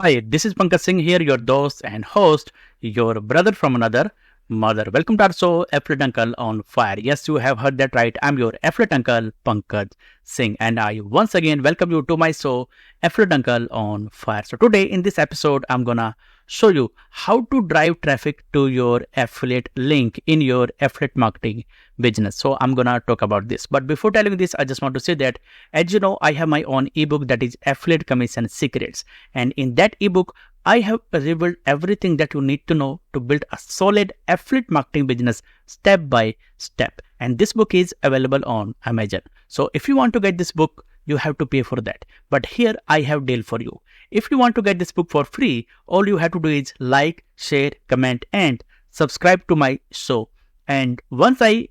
Hi, this is Pankaj Singh here, your host and host, your brother from another mother. Welcome to our show, Affiliate Uncle on Fire. Yes, you have heard that right. I'm your Affiliate Uncle, Pankaj Singh, and I once again welcome you to my show, Affiliate Uncle on Fire. So today in this episode, I'm gonna show you how to drive traffic to your affiliate link in your affiliate marketing business. So I'm gonna talk about this. But before telling you this, I just want to say that, as you know, I have my own ebook that is Affiliate Commission Secrets. And in that ebook, I have revealed everything that you need to know to build a solid affiliate marketing business step by step. And this book is available on Amazon. So if you want to get this book, you have to pay for that. But here I have deal for you. If you want to get this book for free, all you have to do is like, share, comment, and subscribe to my show. And once I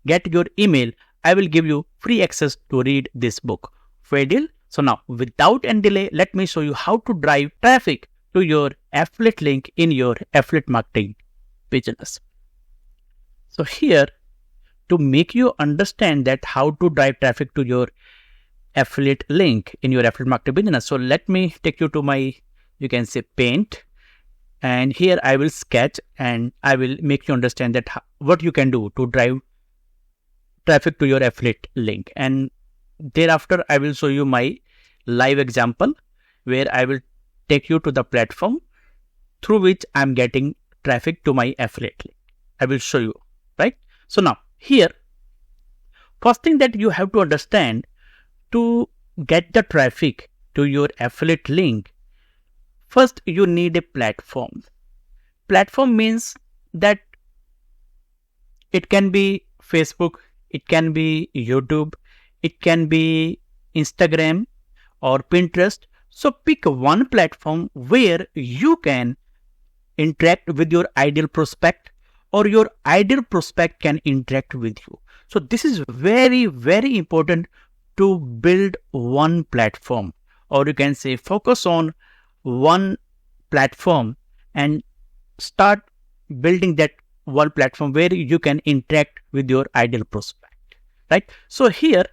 get your email, I will give you free access to read this book. Fair deal? So now, without any delay, let me show you how to drive traffic to your affiliate link in your affiliate marketing business. So here, to make you understand that how to drive traffic to your affiliate link in your affiliate marketing business. So let me take you to my, you can say, paint. And here I will sketch and I will make you understand that what you can do to drive traffic to your affiliate link. And thereafter, I will show you my live example where I will take you to the platform through which I'm getting traffic to my affiliate link. I will show you, right? So now here, first thing that you have to understand, to get the traffic to your affiliate link, first you need a platform. Platform means that it can be Facebook, it can be YouTube, it can be Instagram or Pinterest. So pick one platform where you can interact with your ideal prospect or your ideal prospect can interact with you. So this is very, very important to build one platform, or you can say focus on one platform and start building that one platform where you can interact with your ideal prospect, right? So here,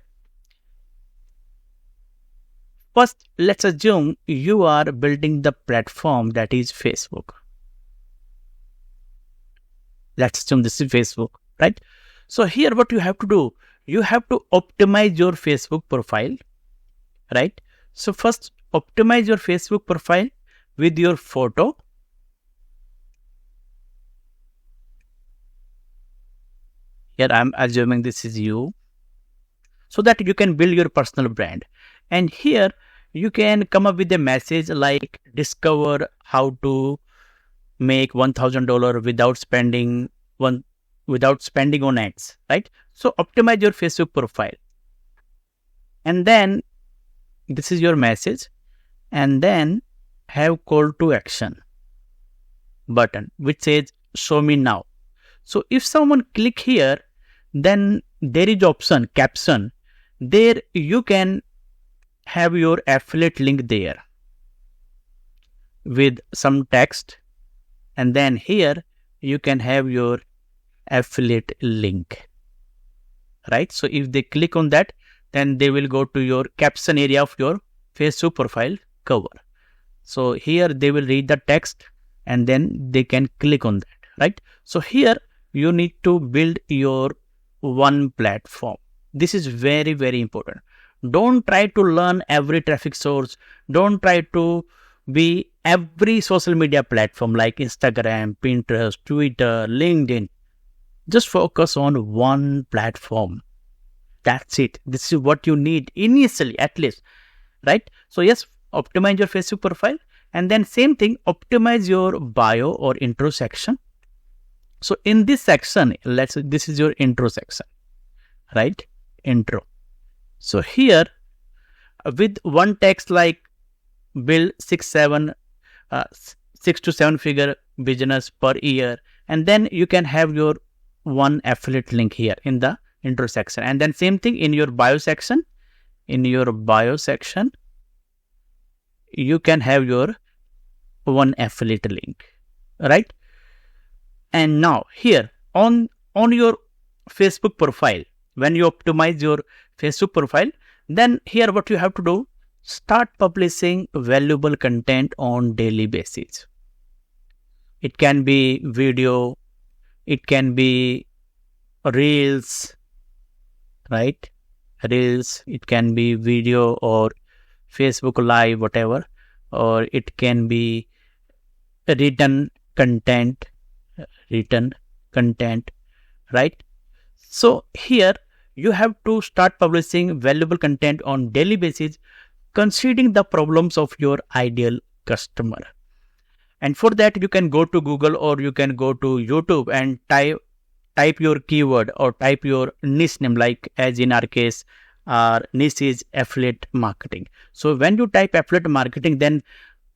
first, let's assume you are building the platform that is Facebook. Let's assume this is Facebook, right? So here what you have to do, you have to optimize your Facebook profile, right? So first, optimize your Facebook profile with your photo. Here I'm assuming this is you, so that you can build your personal brand. And here you can come up with a message like discover how to make $1,000 without spending on ads, right? So optimize your Facebook profile. And then this is your message. And then have call to action button which says show me now. So if someone click here, then there is option caption. There you can have your affiliate link there with some text, and then here you can have your affiliate link, right? So if they click on that, then they will go to your caption area of your Facebook profile cover. So here they will read the text and then they can click on that, right? So here you need to build your one platform. This is very, very important. Don't try to learn every traffic source. Don't try to be every social media platform like Instagram, Pinterest, Twitter, LinkedIn. Just focus on one platform. That's it. This is what you need initially, at least, right? So yes, optimize your Facebook profile, and then same thing, optimize your bio or intro section. So in this section, this is your intro section, right? Intro. So here with one text like build 6 to 7 figure business per year, and then you can have your one affiliate link here in the intro section. And then same thing in your bio section. In your bio section, you can have your one affiliate link, right? And now here on your Facebook profile, when you optimize your Facebook profile, then here what you have to do, start publishing valuable content on daily basis. It can be video, it can be reels, right? Reels, it can be video or Facebook Live, whatever, or it can be written content, written content, right? So here you have to start publishing valuable content on daily basis, considering the problems of your ideal customer. And for that, you can go to Google or you can go to YouTube and type your keyword or type your niche name, like as in our case, our niche is affiliate marketing. So when you type affiliate marketing, then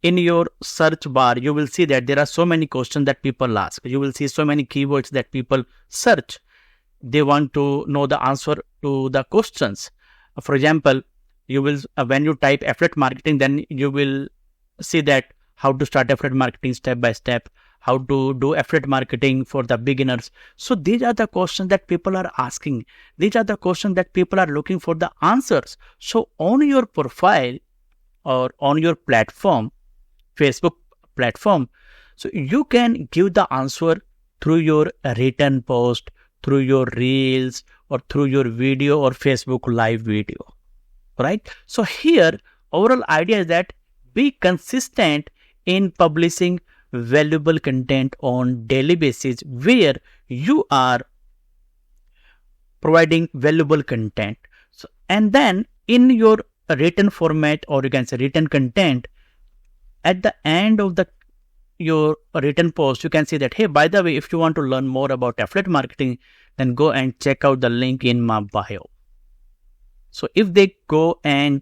in your search bar, you will see that there are so many questions that people ask. You will see so many keywords that people search. They want to know the answer to the questions. For example, you will when you type affiliate marketing, then you will see that how to start affiliate marketing step by step, how to do affiliate marketing for the beginners. So these are the questions that people are asking. These are the questions that people are looking for the answers. So on your profile or on your platform, Facebook platform, so you can give the answer through your written post, through your reels, or through your video or Facebook live video, right? So here overall idea is that be consistent in publishing valuable content on daily basis, where you are providing valuable content. So, and then in your written format, or you can say written content, at the end of your written post, you can say that, hey, by the way, if you want to learn more about affiliate marketing, then go and check out the link in my bio. So if they go and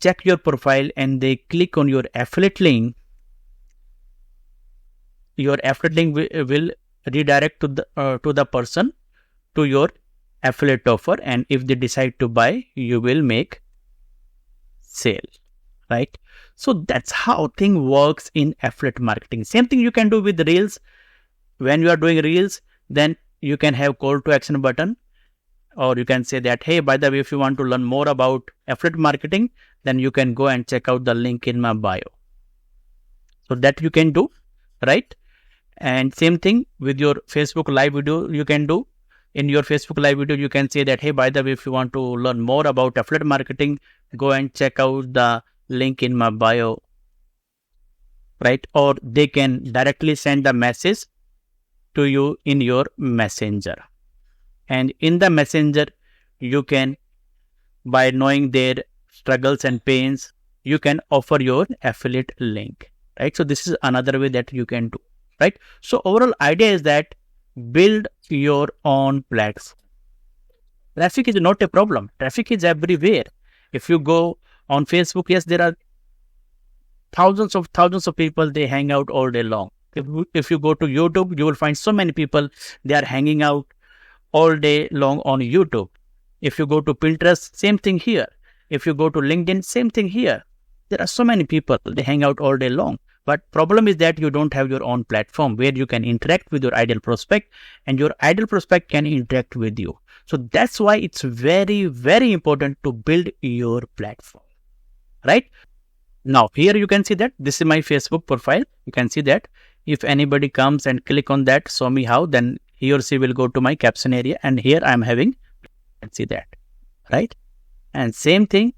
check your profile and they click on your affiliate link will redirect to the person to your affiliate offer, and if they decide to buy, you will make sale, right? So that's how thing works in affiliate marketing. Same thing you can do with reels. When you are doing reels, then you can have call to action button, or you can say that, hey, by the way, if you want to learn more about affiliate marketing, then you can go and check out the link in my bio. So that you can do, right? And same thing with your Facebook live video, you can do. In your Facebook live video, you can say that, hey, by the way, if you want to learn more about affiliate marketing, go and check out the link in my bio, right? Or they can directly send the message to you in your messenger. And in the messenger, you can, by knowing their struggles and pains, you can offer your affiliate link, right? So this is another way that you can do, right? So overall idea is that build your own platform. Traffic is not a problem. Traffic is everywhere. If you go on Facebook, yes, there are thousands of people, they hang out all day long. If you go to YouTube, you will find so many people, they are hanging out all day long on YouTube. If you go to Pinterest, same thing here. If you go to LinkedIn, same thing here. There are so many people, they hang out all day long. But problem is that you don't have your own platform where you can interact with your ideal prospect, and your ideal prospect can interact with you. So that's why it's very, very important to build your platform, right? Now here you can see that this is my Facebook profile. You can see that if anybody comes and click on that, show me how, then he or she will go to my caption area, and here I am having, let's see that, right? And same thing,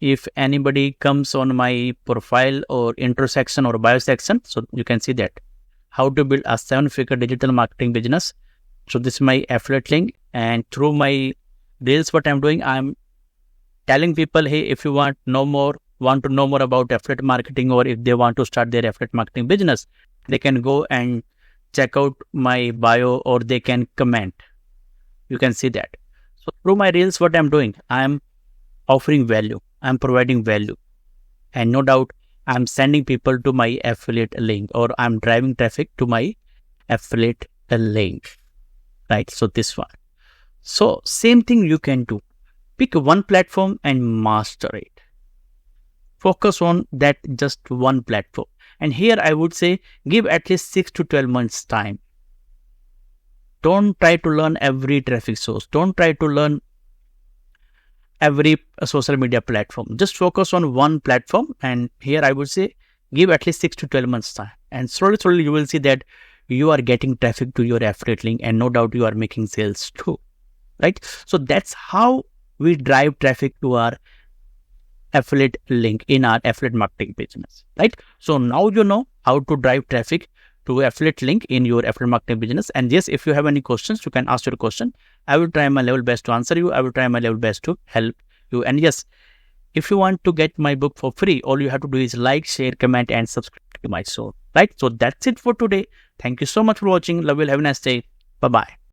if anybody comes on my profile or intro section or bio section, so you can see that how to build a 7-figure digital marketing business. So this is my affiliate link, and through my reels, what I'm doing, I'm telling people, hey, if you want to know more about affiliate marketing, or if they want to start their affiliate marketing business, they can go and check out my bio, or they can comment. You can see that. So through my reels, what I'm doing, I'm offering value, I'm providing value, and no doubt I'm sending people to my affiliate link, or I'm driving traffic to my affiliate link, right? So this one. So same thing you can do. Pick one platform and master it. Focus on that just one platform. And here I would say give at least 6 to 12 months time. Don't try to learn every traffic source. Don't try to learn every social media platform. Just focus on one platform, and here I would say give at least 6 to 12 months time, and slowly you will see that you are getting traffic to your affiliate link, and no doubt you are making sales too, right? So that's how we drive traffic to our affiliate link in our affiliate marketing business, right? So now you know how to drive traffic to affiliate link in your affiliate marketing business. And yes, if you have any questions, you can ask your question. I will try my level best to answer you. I will try my level best to help you. And yes, if you want to get my book for free, all you have to do is like, share, comment, and subscribe to my show, right? So that's it for today. Thank you so much for watching. Love you. Have a nice day. Bye-bye.